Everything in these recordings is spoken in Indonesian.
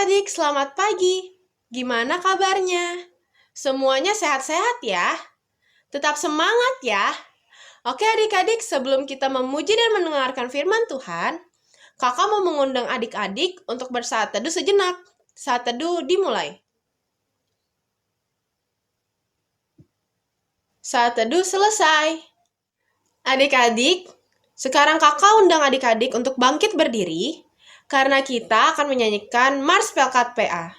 Adik-adik, selamat pagi. Gimana kabarnya? Semuanya sehat-sehat ya? Tetap semangat ya. Oke adik-adik, sebelum kita memuji dan mendengarkan firman Tuhan, kakak mau mengundang adik-adik untuk bersaat teduh sejenak. Saat teduh dimulai. Saat teduh selesai. Adik-adik, sekarang kakak undang adik-adik untuk bangkit berdiri, karena kita akan menyanyikan Mars Pelkat PA.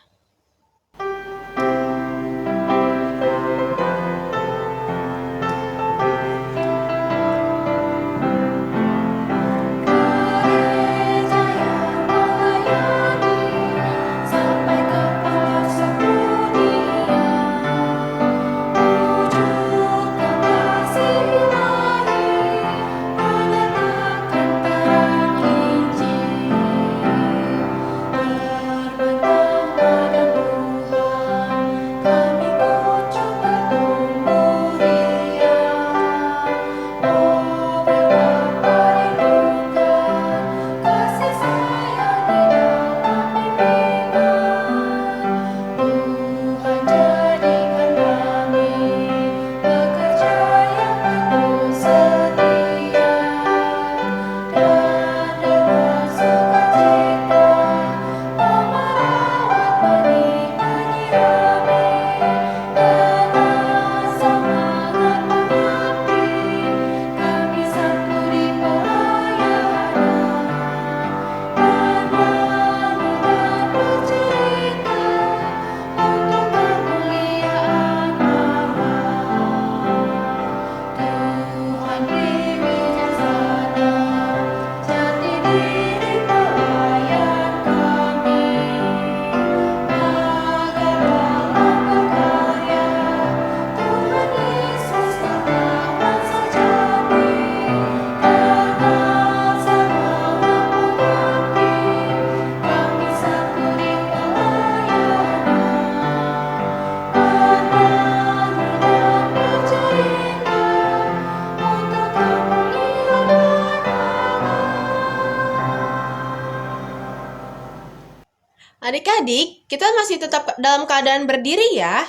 Adik-adik, kita masih tetap dalam keadaan berdiri ya,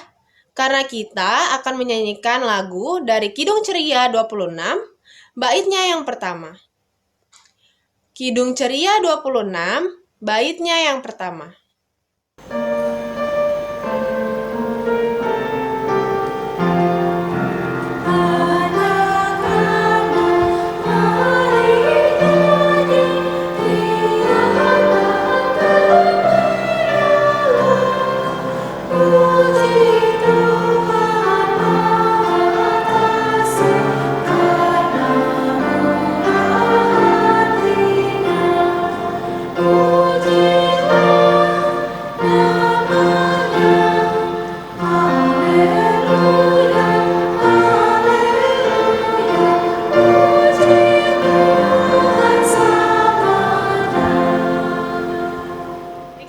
karena kita akan menyanyikan lagu dari Kidung Ceria 26, baitnya yang pertama. Kidung Ceria 26, baitnya yang pertama.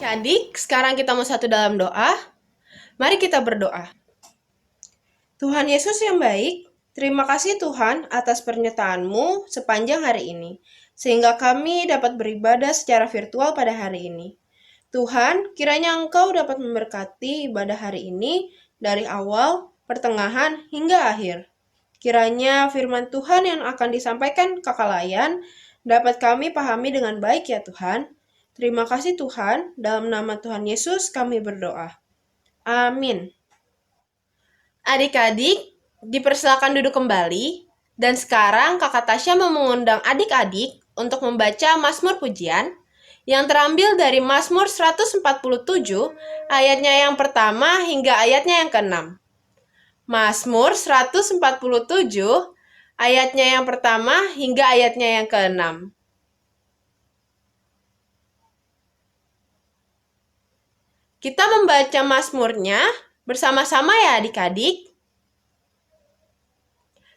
Adik-adik, sekarang kita mau satu dalam doa. Mari kita berdoa. Tuhan Yesus yang baik, terima kasih Tuhan atas pernyataan-Mu sepanjang hari ini, sehingga kami dapat beribadah secara virtual pada hari ini. Tuhan, kiranya Engkau dapat memberkati ibadah hari ini dari awal, pertengahan, hingga akhir. Kiranya firman Tuhan yang akan disampaikan Kakak Layan dapat kami pahami dengan baik ya Tuhan. Terima kasih Tuhan, dalam nama Tuhan Yesus kami berdoa. Amin. Adik-adik, dipersilakan duduk kembali. Dan sekarang Kakak Tasya mau mengundang adik-adik untuk membaca Mazmur Pujian yang terambil dari Mazmur 147 ayatnya yang pertama hingga ayatnya yang ke-6. Mazmur 147 ayatnya yang pertama hingga ayatnya yang ke-6. Kita membaca Mazmurnya bersama-sama ya adik-adik.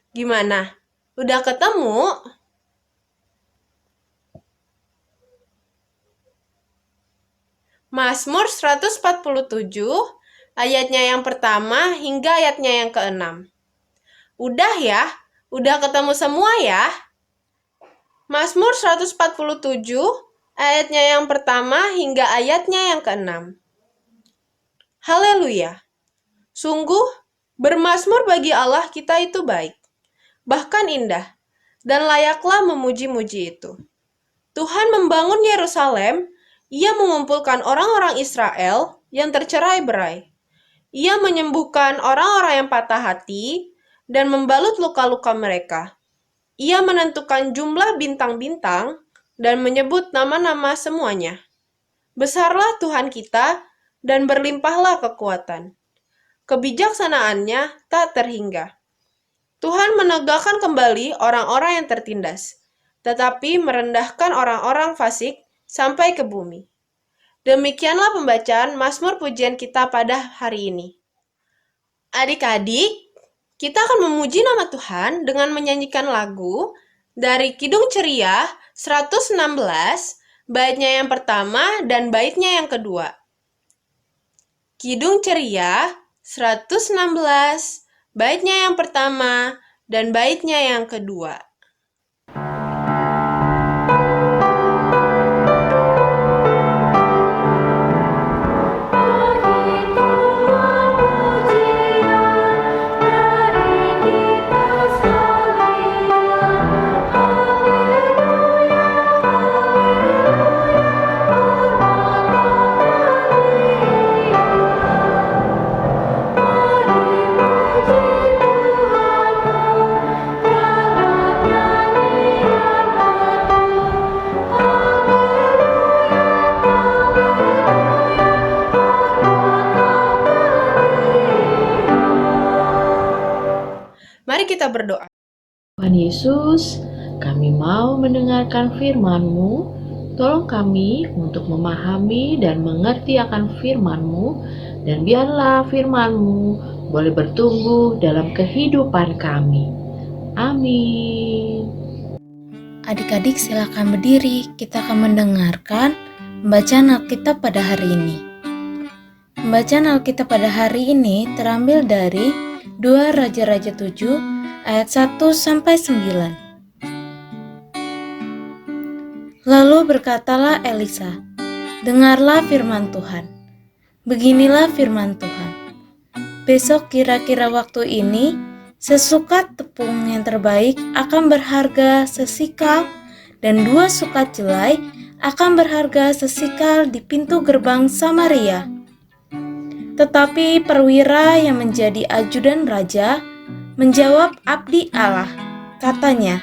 Gimana? Udah ketemu? Mazmur 147 ayatnya yang pertama hingga ayatnya yang ke-6. Udah ya? Udah ketemu semua ya? Mazmur 147 ayatnya yang pertama hingga ayatnya yang ke-6. Haleluya! Sungguh, bermazmur bagi Allah kita itu baik, bahkan indah, dan layaklah memuji-muji itu. Tuhan membangun Yerusalem, Ia mengumpulkan orang-orang Israel yang tercerai-berai. Ia menyembuhkan orang-orang yang patah hati dan membalut luka-luka mereka. Ia menentukan jumlah bintang-bintang dan menyebut nama-nama semuanya. Besarlah Tuhan kita dan berlimpahlah kekuatan. Kebijaksanaannya tak terhingga. Tuhan menegakkan kembali orang-orang yang tertindas, tetapi merendahkan orang-orang fasik sampai ke bumi. Demikianlah pembacaan Mazmur pujian kita pada hari ini. Adik-adik, kita akan memuji nama Tuhan dengan menyanyikan lagu dari Kidung Ceria 116, baitnya yang pertama dan baitnya yang kedua. Kidung Ceria 116, baitnya yang pertama dan baitnya yang kedua. Mari kita berdoa. Tuhan Yesus, kami mau mendengarkan firman-Mu. Tolong kami untuk memahami dan mengerti akan firman-Mu, dan biarlah firman-Mu boleh bertumbuh dalam kehidupan kami. Amin. Adik-adik silakan berdiri, kita akan mendengarkan pembacaan Alkitab pada hari ini. Pembacaan Alkitab pada hari ini terambil dari 2 Raja-Raja 7 ayat 1-9. Lalu berkatalah Elisa, dengarlah firman Tuhan. Beginilah firman Tuhan. Besok kira-kira waktu ini, sesukat tepung yang terbaik akan berharga sesikal, dan 2 sukat jelai akan berharga sesikal di pintu gerbang Samaria. Tetapi perwira yang menjadi ajudan raja menjawab abdi Allah, katanya,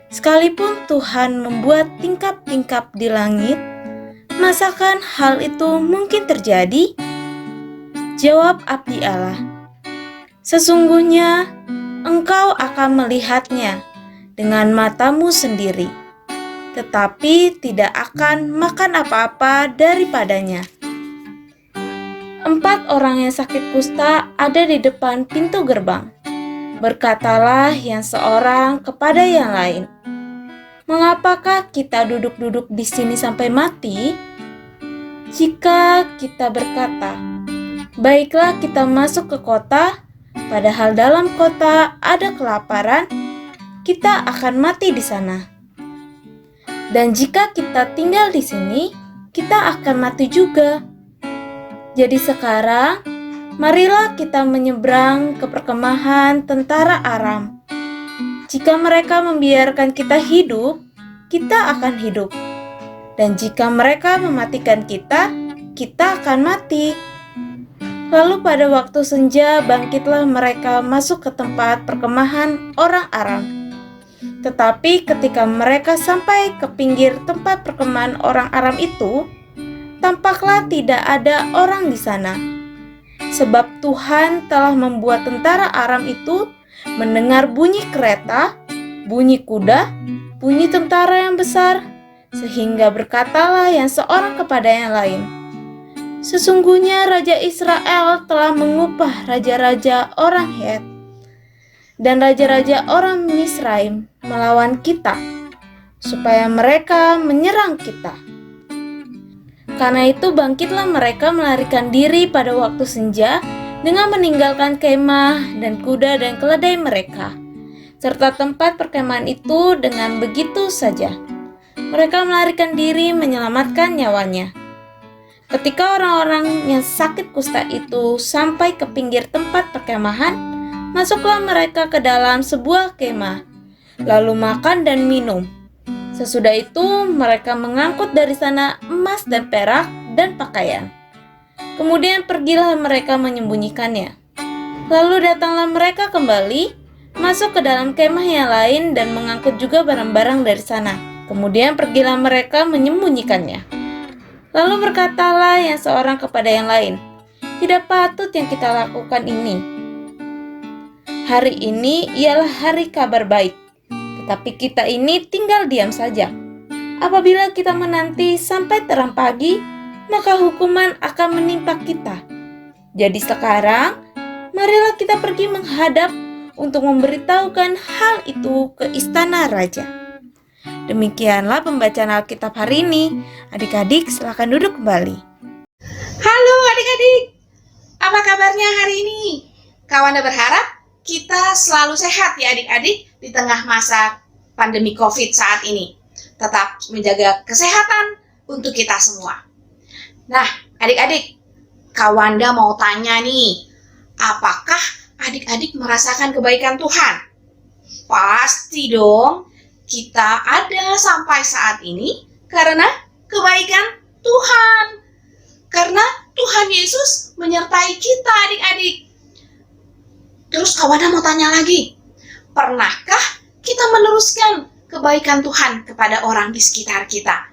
sekalipun Tuhan membuat tingkap-tingkap di langit, masakan hal itu mungkin terjadi? Jawab abdi Allah, sesungguhnya engkau akan melihatnya dengan matamu sendiri, tetapi tidak akan makan apa-apa daripadanya. 4 orang yang sakit kusta ada di depan pintu gerbang. Berkatalah yang seorang kepada yang lain, mengapakah kita duduk-duduk di sini sampai mati? Jika kita berkata, baiklah kita masuk ke kota, padahal dalam kota ada kelaparan, kita akan mati di sana. Dan jika kita tinggal di sini, kita akan mati juga. Jadi sekarang, marilah kita menyeberang ke perkemahan tentara Aram. Jika mereka membiarkan kita hidup, kita akan hidup. Dan jika mereka mematikan kita, kita akan mati. Lalu pada waktu senja bangkitlah mereka masuk ke tempat perkemahan orang Aram. Tetapi ketika mereka sampai ke pinggir tempat perkemahan orang Aram itu, tampaklah tidak ada orang di sana. Sebab Tuhan telah membuat tentara Aram itu mendengar bunyi kereta, bunyi kuda, bunyi tentara yang besar, sehingga berkatalah yang seorang kepada yang lain, sesungguhnya Raja Israel telah mengupah raja-raja orang Het dan raja-raja orang Misraim melawan kita, supaya mereka menyerang kita. Karena itu bangkitlah mereka melarikan diri pada waktu senja dengan meninggalkan kemah dan kuda dan keledai mereka, serta tempat perkemahan itu dengan begitu saja. mereka melarikan diri menyelamatkan nyawanya. Ketika orang-orang yang sakit kusta itu sampai ke pinggir tempat perkemahan, masuklah mereka ke dalam sebuah kemah, lalu makan dan minum. Sesudah itu mereka mengangkut dari sana emas dan perak dan pakaian. Kemudian pergilah mereka menyembunyikannya. Lalu datanglah mereka kembali, masuk ke dalam kemah yang lain dan mengangkut juga barang-barang dari sana. Kemudian pergilah mereka menyembunyikannya. Lalu berkatalah yang seorang kepada yang lain, "Tidak patut yang kita lakukan ini. Hari ini ialah hari kabar baik, tetapi kita ini tinggal diam saja. Apabila kita menanti sampai terang pagi, maka hukuman akan menimpa kita. Jadi sekarang, marilah kita pergi menghadap untuk memberitahukan hal itu ke istana raja." Demikianlah pembacaan Alkitab hari ini. Adik-adik, silakan duduk kembali. Halo adik-adik, apa kabarnya hari ini? Kawanda berharap kita selalu sehat ya adik-adik di tengah masa pandemi COVID saat ini. Tetap menjaga kesehatan untuk kita semua. Nah adik-adik, Kawanda mau tanya nih, apakah adik-adik merasakan kebaikan Tuhan? Pasti dong, kita ada sampai saat ini karena kebaikan Tuhan. Karena Tuhan Yesus menyertai kita adik-adik. Terus Kawanda mau tanya lagi, pernahkah kita meneruskan kebaikan Tuhan kepada orang di sekitar kita?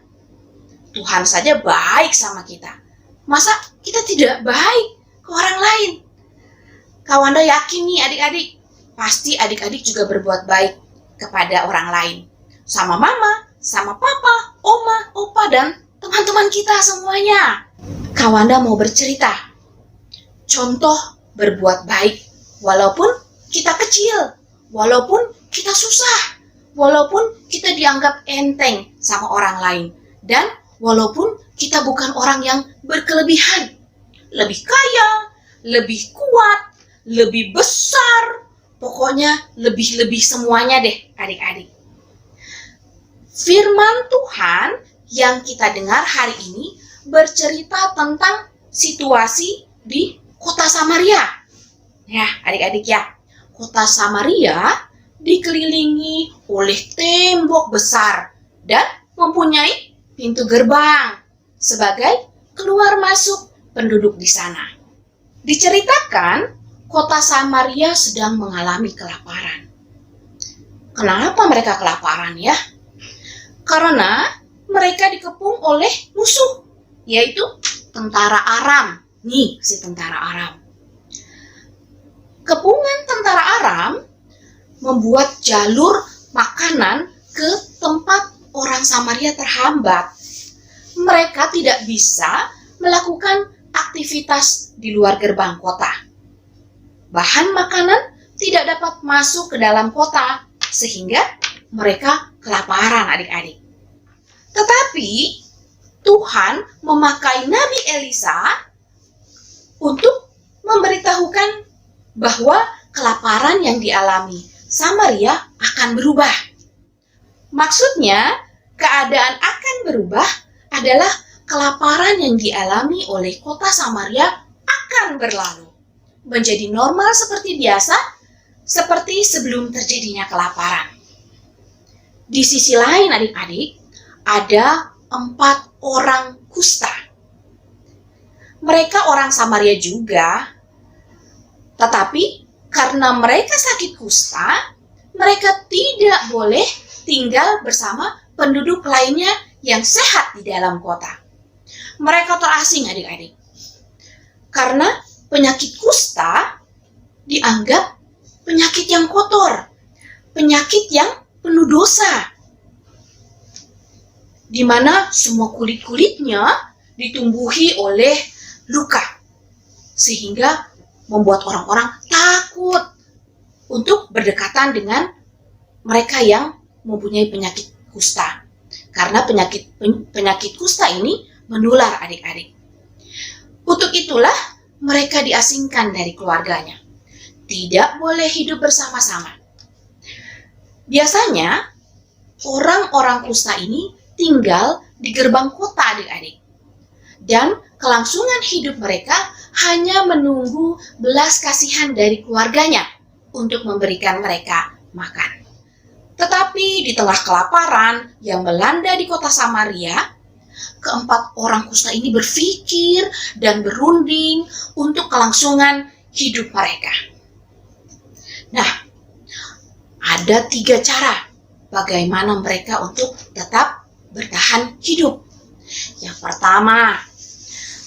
Tuhan saja baik sama kita. Masa kita tidak baik ke orang lain? Kawanda yakin nih adik-adik, pasti adik-adik juga berbuat baik kepada orang lain. Sama mama, sama papa, oma, opa, dan teman-teman kita semuanya. Kawanda mau bercerita. Contoh berbuat baik walaupun kita kecil, walaupun kita susah, walaupun kita dianggap enteng sama orang lain, dan walaupun kita bukan orang yang berkelebihan, lebih kaya, lebih kuat, lebih besar, pokoknya lebih-lebih semuanya deh adik-adik. Firman Tuhan yang kita dengar hari ini bercerita tentang situasi di kota Samaria. Ya adik-adik ya, kota Samaria dikelilingi oleh tembok besar dan mempunyai pintu gerbang sebagai keluar masuk penduduk di sana. Diceritakan kota Samaria sedang mengalami kelaparan. Kenapa mereka kelaparan ya? Karena mereka dikepung oleh musuh, yaitu tentara Aram. Nih si tentara Aram. Kepungan tentara Aram membuat jalur makanan ke tempat orang Samaria terhambat. Mereka tidak bisa melakukan aktivitas di luar gerbang kota. Bahan makanan tidak dapat masuk ke dalam kota, sehingga mereka kelaparan adik-adik. Tetapi Tuhan memakai Nabi Elisa untuk memberitahukan bahwa kelaparan yang dialami Samaria akan berubah. Maksudnya, keadaan akan berubah adalah kelaparan yang dialami oleh kota Samaria akan berlalu, menjadi normal seperti biasa, seperti sebelum terjadinya kelaparan. Di sisi lain adik-adik, ada 4 orang kusta. Mereka orang Samaria juga, tetapi karena mereka sakit kusta, mereka tidak boleh tinggal bersama penduduk lainnya yang sehat di dalam kota. Mereka terasing adik-adik. Karena penyakit kusta dianggap penyakit yang kotor, penyakit yang penuh dosa, di mana semua kulit-kulitnya ditumbuhi oleh luka, sehingga membuat orang-orang takut untuk berdekatan dengan mereka yang mempunyai penyakit kusta. Karena penyakit kusta ini menular adik-adik. Untuk itulah mereka diasingkan dari keluarganya. Tidak boleh hidup bersama-sama. Biasanya orang-orang kusta ini tinggal di gerbang kota adik-adik. Dan kelangsungan hidup mereka hanya menunggu belas kasihan dari keluarganya untuk memberikan mereka makan. Tetapi di tengah kelaparan yang melanda di kota Samaria, keempat orang kusta ini berpikir dan berunding untuk kelangsungan hidup mereka. Nah, ada 3 cara bagaimana mereka untuk tetap bertahan hidup. Yang pertama,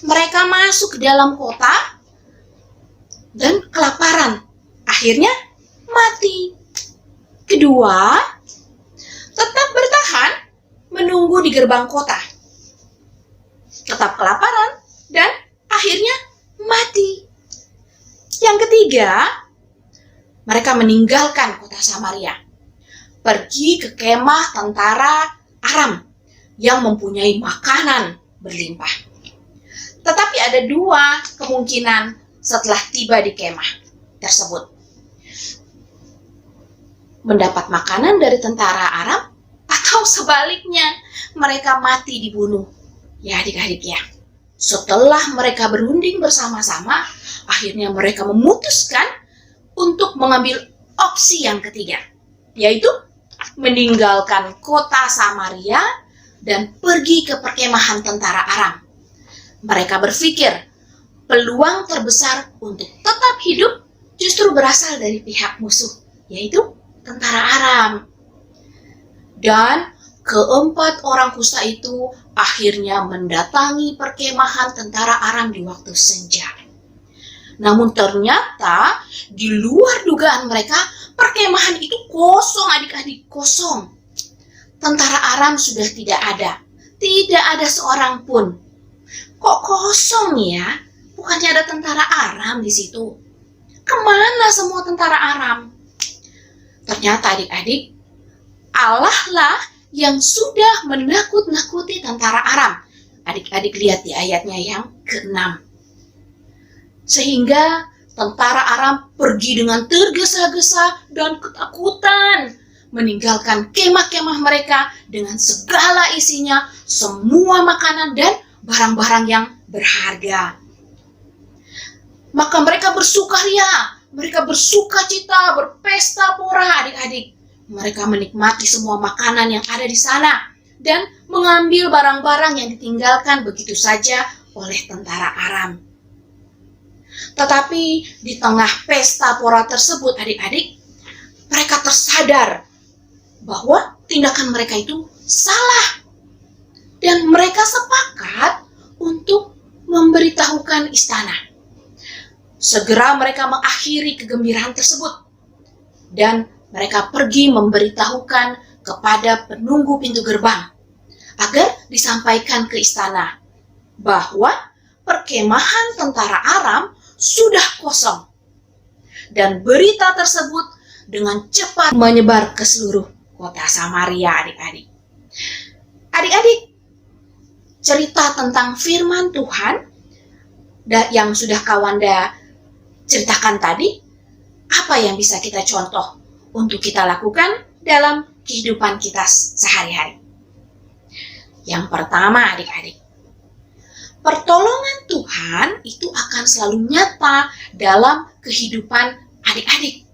mereka masuk ke dalam kota dan kelaparan, akhirnya mati. Kedua, tetap bertahan menunggu di gerbang kota, tetap kelaparan dan akhirnya mati. Yang ketiga, mereka meninggalkan kota Samaria, pergi ke kemah tentara Aram yang mempunyai makanan berlimpah. Tetapi ada 2 kemungkinan setelah tiba di kemah tersebut. Mendapat makanan dari tentara Aram atau sebaliknya mereka mati dibunuh. Ya adik-adik ya. Setelah mereka berunding bersama-sama, akhirnya mereka memutuskan untuk mengambil opsi yang ketiga, yaitu meninggalkan kota Samaria dan pergi ke perkemahan tentara Aram. Mereka berpikir peluang terbesar untuk tetap hidup justru berasal dari pihak musuh, yaitu tentara Aram. Dan keempat orang kusta itu akhirnya mendatangi perkemahan tentara Aram di waktu senja. Namun ternyata di luar dugaan mereka, perkemahan itu kosong adik-adik, kosong. Tentara Aram sudah tidak ada seorang pun. Kok kosong ya? Bukannya ada tentara Aram di situ. Kemana semua tentara Aram? Ternyata adik-adik, Allah lah yang sudah menakut-nakuti tentara Aram. Adik-adik lihat di ayatnya yang ke-6. Sehingga tentara Aram pergi dengan tergesa-gesa dan ketakutan, meninggalkan kemah-kemah mereka dengan segala isinya, semua makanan dan barang-barang yang berharga. Maka mereka bersukaria, mereka bersukacita, berpesta pora adik-adik. Mereka menikmati semua makanan yang ada di sana dan mengambil barang-barang yang ditinggalkan begitu saja oleh tentara Aram. Tetapi di tengah pesta pora tersebut adik-adik, mereka tersadar bahwa tindakan mereka itu salah. Dan mereka sepakat untuk memberitahukan istana. Segera mereka mengakhiri kegembiraan tersebut. Dan mereka pergi memberitahukan kepada penunggu pintu gerbang agar disampaikan ke istana bahwa perkemahan tentara Aram sudah kosong. Dan berita tersebut dengan cepat menyebar ke seluruh kota Samaria adik-adik. Adik-adik, cerita tentang firman Tuhan yang sudah Kawanda ceritakan tadi, apa yang bisa kita contoh untuk kita lakukan dalam kehidupan kita sehari-hari? Yang pertama adik-adik, pertolongan Tuhan itu akan selalu nyata dalam kehidupan adik-adik.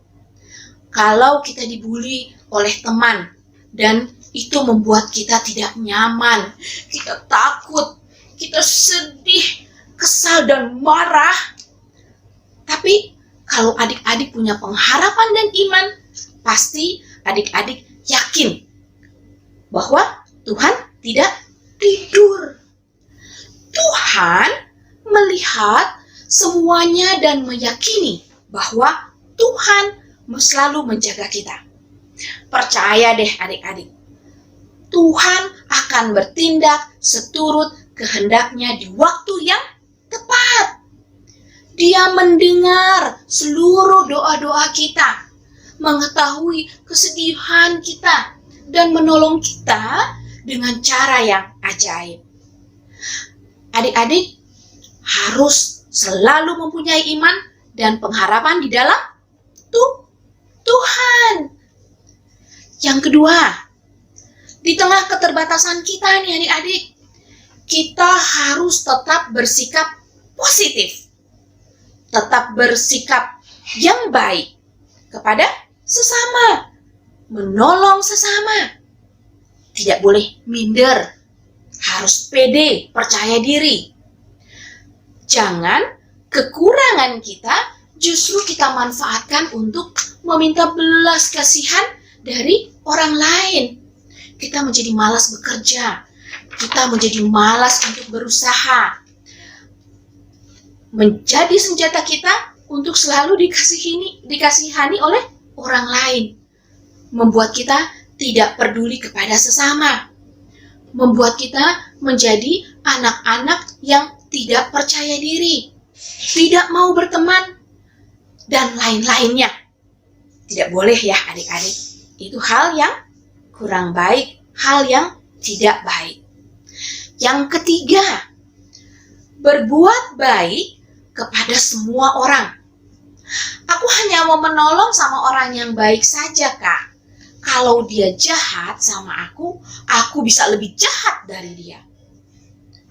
Kalau kita dibully oleh teman dan itu membuat kita tidak nyaman, kita takut, kita sedih, kesal dan marah. Tapi kalau adik-adik punya pengharapan dan iman, pasti adik-adik yakin bahwa Tuhan tidak tidur. Tuhan melihat semuanya dan meyakini bahwa Tuhan selalu menjaga kita. Percaya deh adik-adik, Tuhan akan bertindak seturut kehendaknya di waktu yang tepat. Dia mendengar seluruh doa-doa kita, mengetahui kesedihan kita, dan menolong kita dengan cara yang ajaib. Adik-adik harus selalu mempunyai iman dan pengharapan di dalam Tuhan. Yang kedua, Di tengah keterbatasan kita nih adik-adik, kita harus tetap bersikap positif. Tetap bersikap yang baik kepada sesama. Menolong sesama. Tidak boleh minder. Harus pede, percaya diri. Jangan kekurangan kita justru kita manfaatkan untuk meminta belas kasihan dari orang lain. Kita menjadi malas bekerja. Kita menjadi malas untuk berusaha. Menjadi senjata kita untuk selalu dikasihani oleh orang lain. Membuat kita tidak peduli kepada sesama. Membuat kita menjadi anak-anak yang tidak percaya diri. Tidak mau berteman. Dan lain-lainnya. Tidak boleh ya adik-adik. Itu hal yang kurang baik. Hal yang tidak baik. Yang ketiga, berbuat baik kepada semua orang. Aku hanya mau menolong sama orang yang baik saja, Kak. Kalau dia jahat sama aku bisa lebih jahat dari dia.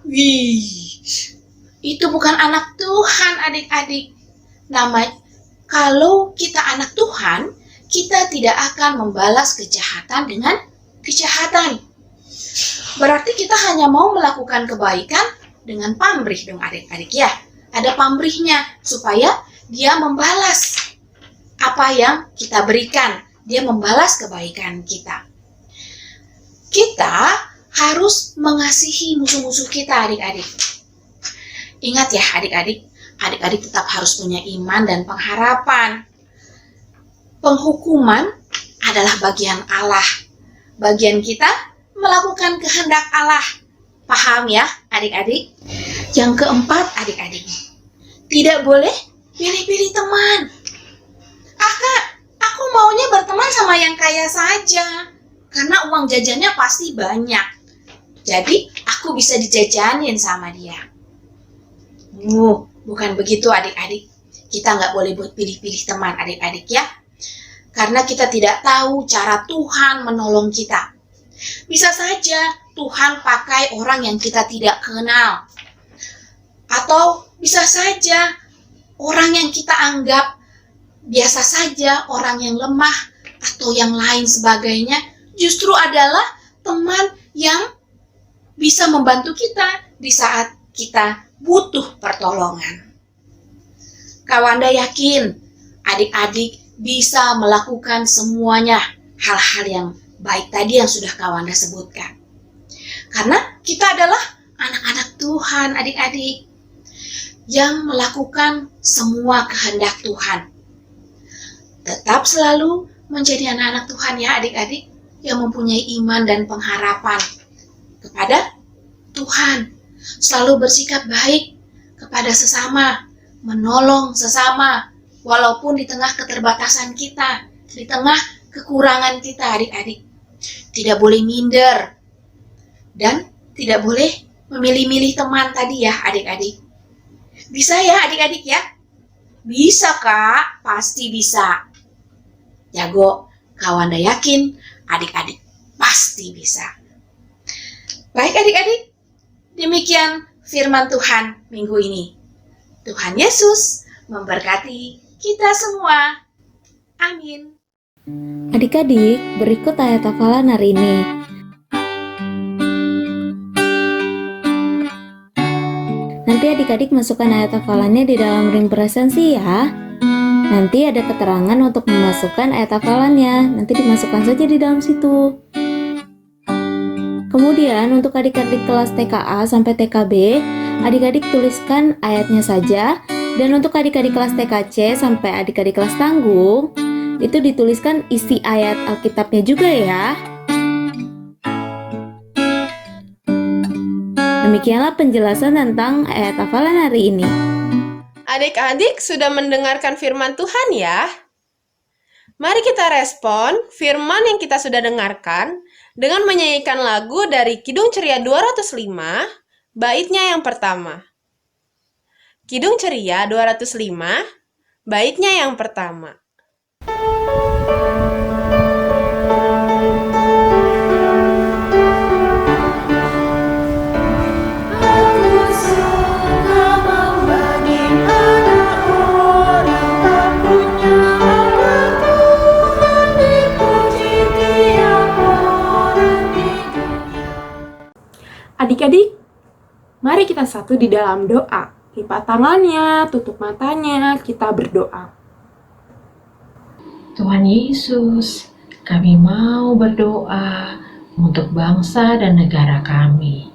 Wih, itu bukan anak Tuhan, adik-adik. Kalau kita anak Tuhan, kita tidak akan membalas kejahatan dengan kejahatan. Berarti kita hanya mau melakukan kebaikan dengan pamrih dong adik-adik ya. Ada pamrihnya supaya dia membalas apa yang kita berikan. Dia membalas kebaikan kita. Kita harus mengasihi musuh-musuh kita adik-adik. Ingat ya adik-adik, adik-adik tetap harus punya iman dan pengharapan. Penghukuman adalah bagian Allah. Bagian kita melakukan kehendak Allah. Paham ya adik-adik? Yang keempat adik-adik, tidak boleh pilih-pilih teman. Kak, aku maunya berteman sama yang kaya saja. Karena uang jajannya pasti banyak. Jadi aku bisa dijajanin sama dia. Bukan begitu adik-adik. Kita nggak boleh buat pilih-pilih teman adik-adik ya. Karena kita tidak tahu cara Tuhan menolong kita. Bisa saja Tuhan pakai orang yang kita tidak kenal. Atau bisa saja orang yang kita anggap biasa saja, orang yang lemah atau yang lain sebagainya, justru adalah teman yang bisa membantu kita di saat kita butuh pertolongan. Kawanda yakin adik-adik bisa melakukan semuanya hal-hal yang baik tadi yang sudah Kawanda sebutkan. Karena kita adalah anak-anak Tuhan, adik-adik, yang melakukan semua kehendak Tuhan. Tetap selalu menjadi anak-anak Tuhan ya adik-adik, yang mempunyai iman dan pengharapan kepada Tuhan. Selalu bersikap baik kepada sesama, menolong sesama, walaupun di tengah keterbatasan kita, di tengah kekurangan kita adik-adik. Tidak boleh minder, dan tidak boleh memilih-milih teman tadi ya adik-adik. Bisa ya adik-adik ya? Bisa Kak, pasti bisa. Jago, Kawanda yakin adik-adik pasti bisa. Baik adik-adik, demikian firman Tuhan minggu ini. Tuhan Yesus memberkati kita semua. Amin. Adik-adik, berikut ayat hafalan hari ini. Nanti adik-adik masukkan ayat hafalannya di dalam ring presensi ya. Nanti ada keterangan untuk memasukkan ayat hafalannya. Nanti dimasukkan saja di dalam situ. Kemudian untuk adik-adik kelas TKA sampai TKB, adik-adik tuliskan ayatnya saja. Dan untuk adik-adik kelas TKC sampai adik-adik kelas tanggung, itu dituliskan isi ayat Alkitabnya juga ya. Demikianlah penjelasan tentang ayat hafalan hari ini. Adik-adik sudah mendengarkan firman Tuhan ya? Mari kita respon firman yang kita sudah dengarkan dengan menyanyikan lagu dari Kidung Ceria 205, baitnya yang pertama. Kidung Ceria 205, baitnya yang pertama. Adik-adik, mari kita satu di dalam doa. Lipat tangannya, tutup matanya, kita berdoa. Tuhan Yesus, kami mau berdoa untuk bangsa dan negara kami.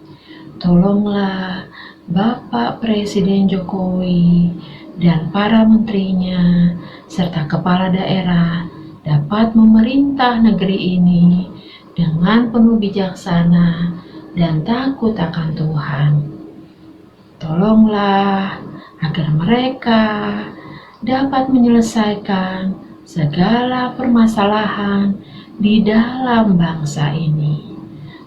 Tolonglah Bapak Presiden Jokowi dan para menterinya serta kepala daerah dapat memerintah negeri ini dengan penuh bijaksana dan takut akan Tuhan. Tolonglah agar mereka dapat menyelesaikan segala permasalahan di dalam bangsa ini.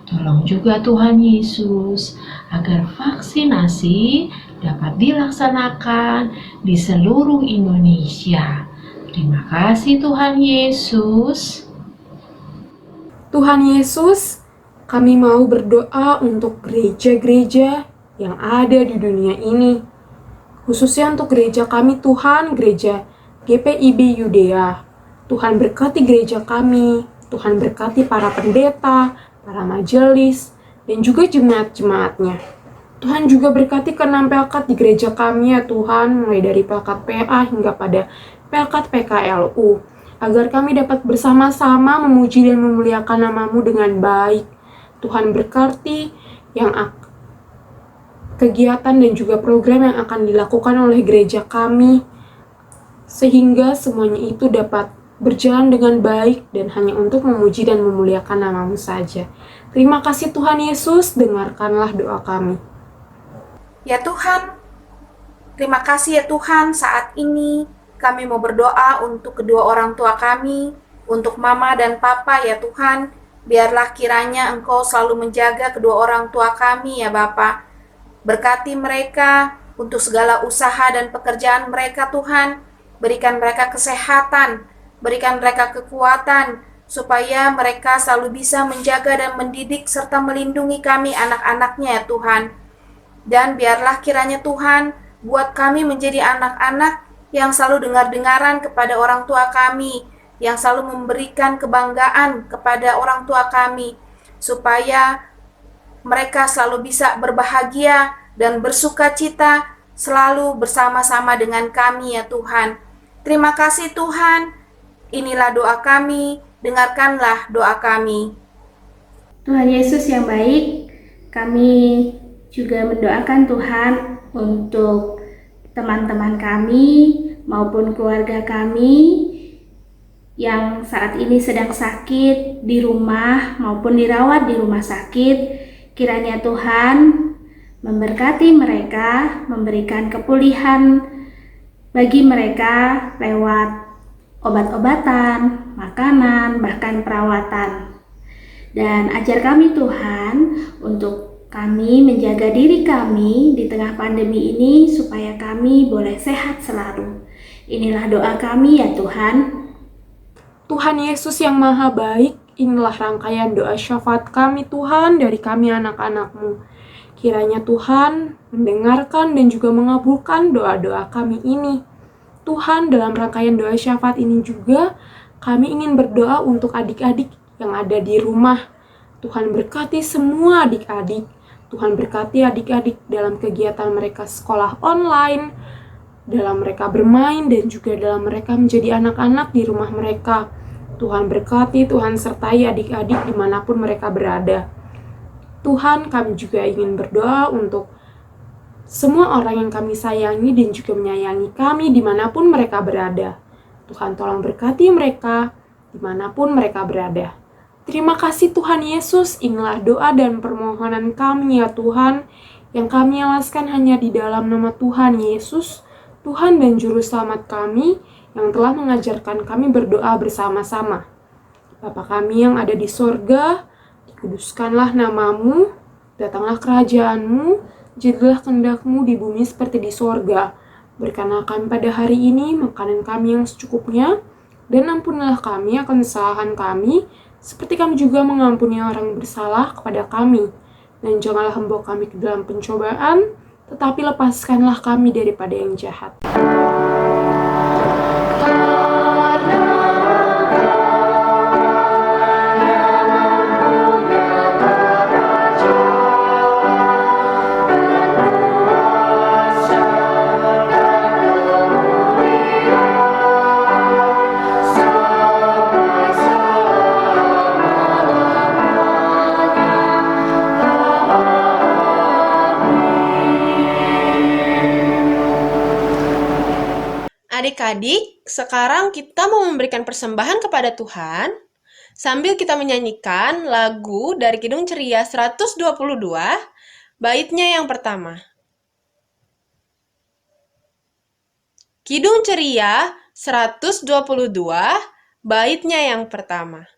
Tolong juga Tuhan Yesus agar vaksinasi dapat dilaksanakan di seluruh Indonesia. Terima kasih Tuhan Yesus. Tuhan Yesus, kami mau berdoa untuk gereja-gereja yang ada di dunia ini. Khususnya untuk gereja kami Tuhan, gereja GPIB Yudea. Tuhan berkati gereja kami, Tuhan berkati para pendeta, para majelis, dan juga jemaat-jemaatnya. Tuhan juga berkati keenam pelkat di gereja kami ya Tuhan, mulai dari pelkat PA hingga pada pelkat PKLU, agar kami dapat bersama-sama memuji dan memuliakan nama-Mu dengan baik. Tuhan berkati kegiatan dan juga program yang akan dilakukan oleh gereja kami, sehingga semuanya itu dapat berjalan dengan baik dan hanya untuk memuji dan memuliakan nama-Mu saja. Terima kasih Tuhan Yesus, dengarkanlah doa kami. Ya Tuhan, terima kasih ya Tuhan, saat ini kami mau berdoa untuk kedua orang tua kami, untuk Mama dan Papa ya Tuhan. Biarlah kiranya Engkau selalu menjaga kedua orang tua kami ya Bapa. Berkati mereka untuk segala usaha dan pekerjaan mereka Tuhan. Berikan mereka kesehatan, berikan mereka kekuatan, supaya mereka selalu bisa menjaga dan mendidik serta melindungi kami anak-anaknya ya Tuhan. Dan biarlah kiranya Tuhan buat kami menjadi anak-anak yang selalu dengar-dengaran kepada orang tua kami, yang selalu memberikan kebanggaan kepada orang tua kami, supaya mereka selalu bisa berbahagia dan bersuka cita selalu bersama-sama dengan kami ya Tuhan. Terima kasih Tuhan, inilah doa kami, dengarkanlah doa kami. Tuhan Yesus yang baik, kami juga mendoakan Tuhan untuk teman-teman kami maupun keluarga kami yang saat ini sedang sakit di rumah maupun dirawat di rumah sakit. Kiranya Tuhan memberkati mereka, memberikan kepulihan bagi mereka lewat obat-obatan, makanan, bahkan perawatan. Dan ajar kami Tuhan untuk kami menjaga diri kami di tengah pandemi ini supaya kami boleh sehat selalu. Inilah doa kami ya Tuhan. Tuhan Yesus yang maha baik, inilah rangkaian doa syafaat kami Tuhan dari kami anak-anak-Mu. Kiranya Tuhan mendengarkan dan juga mengabulkan doa-doa kami ini. Tuhan, dalam rangkaian doa syafaat ini juga kami ingin berdoa untuk adik-adik yang ada di rumah. Tuhan berkati semua adik-adik. Tuhan berkati adik-adik dalam kegiatan mereka sekolah online, dalam mereka bermain, dan juga dalam mereka menjadi anak-anak di rumah mereka. Tuhan berkati, Tuhan sertai adik-adik dimanapun mereka berada. Tuhan, kami juga ingin berdoa untuk semua orang yang kami sayangi dan juga menyayangi kami dimanapun mereka berada. Tuhan tolong berkati mereka dimanapun mereka berada. Terima kasih Tuhan Yesus, inilah doa dan permohonan kami ya Tuhan, yang kami alaskan hanya di dalam nama Tuhan Yesus, Tuhan dan Juru Selamat kami, yang telah mengajarkan kami berdoa bersama-sama. Bapa kami yang ada di sorga, dikuduskanlah nama-Mu, datanglah kerajaan-Mu, jadilah kehendak-Mu di bumi seperti di sorga. Berikanlah pada hari ini makanan kami yang secukupnya, dan ampunilah kami akan kesalahan kami, seperti kami juga mengampuni orang yang bersalah kepada kami. Dan janganlah membawa kami ke dalam pencobaan, tetapi lepaskanlah kami daripada yang jahat. Adik-adik, sekarang kita mau memberikan persembahan kepada Tuhan sambil kita menyanyikan lagu dari Kidung Ceria 122, baitnya yang pertama. Kidung Ceria 122, baitnya yang pertama.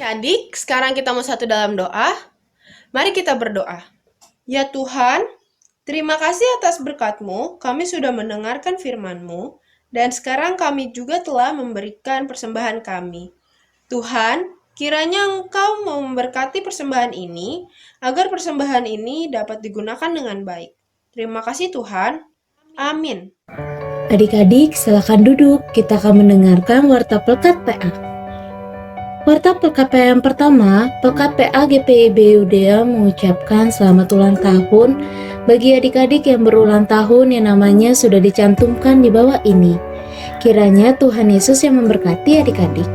Adik-adik, sekarang kita mau satu dalam doa. Mari kita berdoa. Ya Tuhan, terima kasih atas berkat-Mu, kami sudah mendengarkan firman-Mu, dan sekarang kami juga telah memberikan persembahan kami. Tuhan, kiranya Engkau mau memberkati persembahan ini, agar persembahan ini dapat digunakan dengan baik. Terima kasih Tuhan. Amin. Adik-adik, silakan duduk. Kita akan mendengarkan warta Pelkat PA. Warta Pelkat PA yang pertama, Pelkat PA GPIB Udea mengucapkan selamat ulang tahun bagi adik-adik yang berulang tahun yang namanya sudah dicantumkan di bawah ini. Kiranya Tuhan Yesus yang memberkati adik-adik.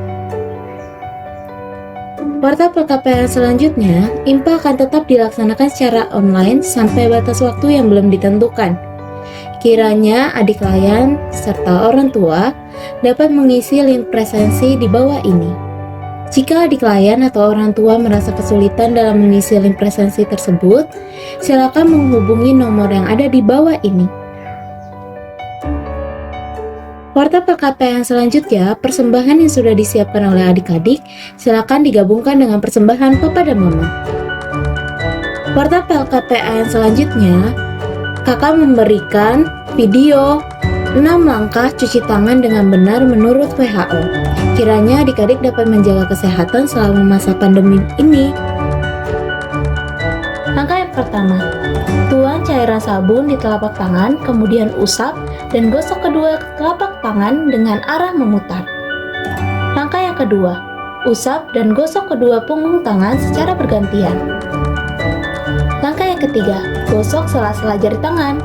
Warta Pelkat PA selanjutnya, IMPA akan tetap dilaksanakan secara online sampai batas waktu yang belum ditentukan. Kiranya adik layan serta orang tua dapat mengisi link presensi di bawah ini. Jika adik layan atau orang tua merasa kesulitan dalam mengisi link presensi tersebut, silakan menghubungi nomor yang ada di bawah ini. Warta PKP yang selanjutnya, persembahan yang sudah disiapkan oleh adik-adik, silakan digabungkan dengan persembahan Papa dan Mama. Warta PKPA yang selanjutnya, kakak memberikan video 6 langkah cuci tangan dengan benar menurut WHO. Kiranya adik-adik dapat menjaga kesehatan selama masa pandemi ini. Langkah yang pertama, tuang cairan sabun di telapak tangan, kemudian usap dan gosok kedua telapak tangan dengan arah memutar. Langkah yang kedua, usap dan gosok kedua punggung tangan secara bergantian. Langkah yang ketiga, gosok sela-sela jari tangan.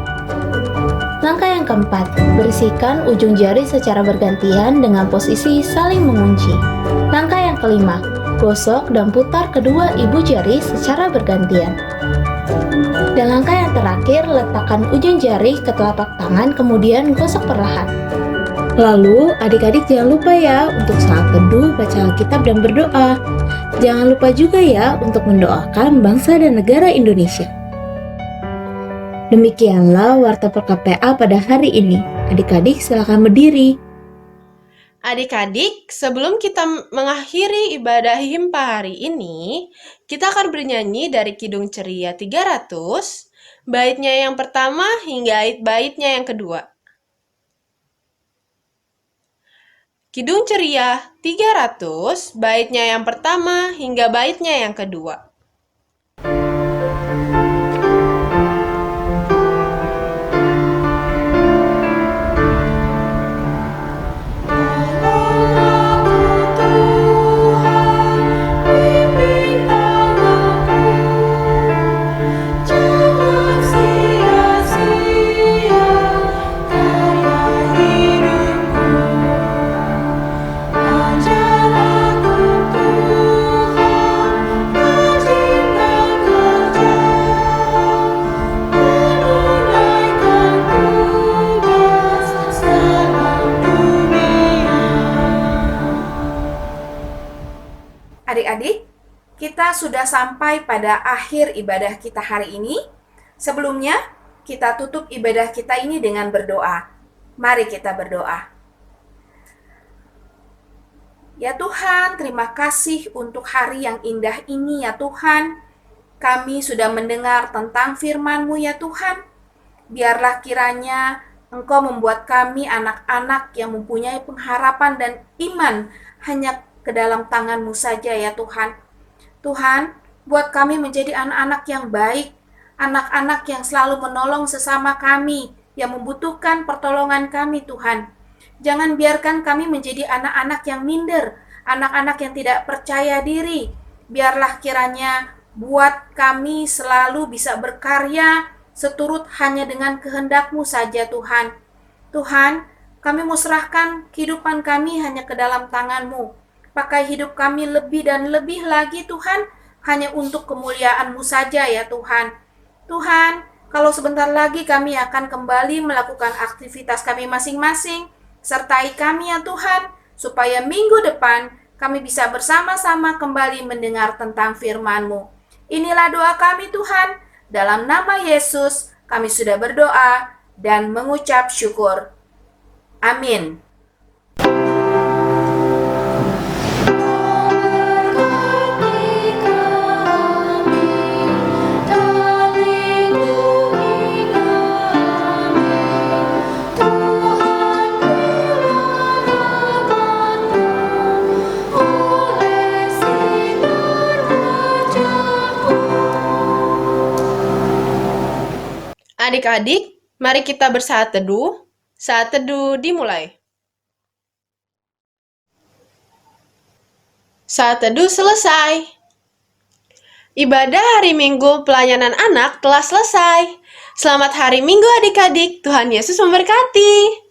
Langkah yang keempat, bersihkan ujung jari secara bergantian dengan posisi saling mengunci. Langkah yang kelima, gosok dan putar kedua ibu jari secara bergantian. Dan langkah yang terakhir, letakkan ujung jari ke telapak tangan kemudian gosok perlahan. Lalu, adik-adik jangan lupa ya untuk saat teduh, baca Alkitab dan berdoa. Jangan lupa juga ya untuk mendoakan bangsa dan negara Indonesia. Demikianlah warta PKPA pada hari ini. Adik-adik silakan berdiri. Adik-adik, sebelum kita mengakhiri ibadah himpa hari ini, kita akan bernyanyi dari Kidung Ceria 300, baitnya yang pertama hingga baitnya yang kedua. Kidung Ceria 300, baitnya yang pertama hingga baitnya yang kedua. Adik-adik, kita sudah sampai pada akhir ibadah kita hari ini. Sebelumnya, kita tutup ibadah kita ini dengan berdoa. Mari kita berdoa. Ya Tuhan, terima kasih untuk hari yang indah ini ya Tuhan. Kami sudah mendengar tentang firman-Mu ya Tuhan. Biarlah kiranya Engkau membuat kami anak-anak yang mempunyai pengharapan dan iman hanya ke dalam tangan-Mu saja ya Tuhan. Tuhan, buat kami menjadi anak-anak yang baik, anak-anak yang selalu menolong sesama kami, yang membutuhkan pertolongan kami Tuhan. Jangan biarkan kami menjadi anak-anak yang minder, anak-anak yang tidak percaya diri. Biarlah kiranya buat kami selalu bisa berkarya seturut hanya dengan kehendak-Mu saja Tuhan. Tuhan, kami mau serahkan kehidupan kami hanya ke dalam tangan-Mu. Pakai hidup kami lebih dan lebih lagi Tuhan, hanya untuk kemuliaan-Mu saja ya Tuhan. Tuhan, kalau sebentar lagi kami akan kembali melakukan aktivitas kami masing-masing, sertai kami ya Tuhan, supaya minggu depan kami bisa bersama-sama kembali mendengar tentang firman-Mu. Inilah doa kami Tuhan, dalam nama Yesus kami sudah berdoa dan mengucap syukur. Amin. Adik-adik, mari kita bersaat teduh. Saat teduh dimulai. Saat teduh selesai. Ibadah hari Minggu pelayanan anak telah selesai. Selamat hari Minggu adik-adik. Tuhan Yesus memberkati.